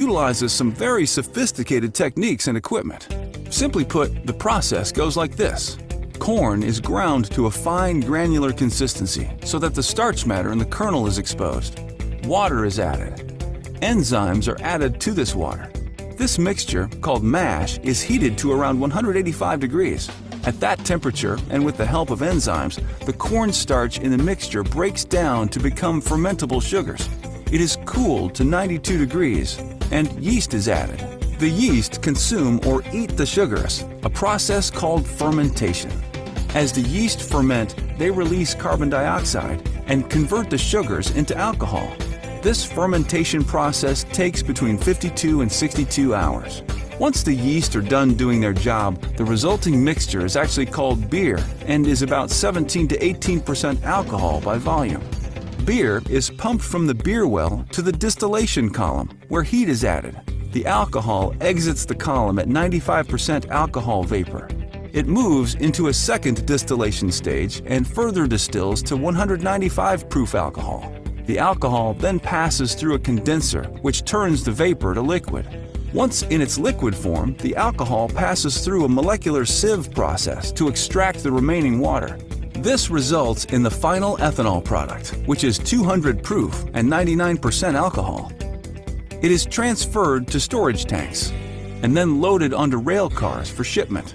utilizes some very sophisticated techniques and equipment. Simply put, the process goes like this. Corn is ground to a fine granular consistency so that the starch matter in the kernel is exposed. Water is added. Enzymes are added to this water. This mixture, called mash, is heated to around 185 degrees. At that temperature, and with the help of enzymes, the cornstarch in the mixture breaks down to become fermentable sugars. It is cooled to 92 degrees, and yeast is added. The yeast consume or eat the sugars, a process called fermentation. As the yeast ferment, they release carbon dioxide and convert the sugars into alcohol. This fermentation process takes between 52 and 62 hours. Once the yeast are done doing their job, the resulting mixture is actually called beer and is about 17 to 18% alcohol by volume. Beer is pumped from the beer well to the distillation column, where heat is added. The alcohol exits the column at 95% alcohol vapor. It moves into a second distillation stage and further distills to 195 proof alcohol. The alcohol then passes through a condenser, which turns the vapor to liquid. Once in its liquid form, the alcohol passes through a molecular sieve process to extract the remaining water. This results in the final ethanol product, which is 200 proof and 99% alcohol. It is transferred to storage tanks and then loaded onto rail cars for shipment.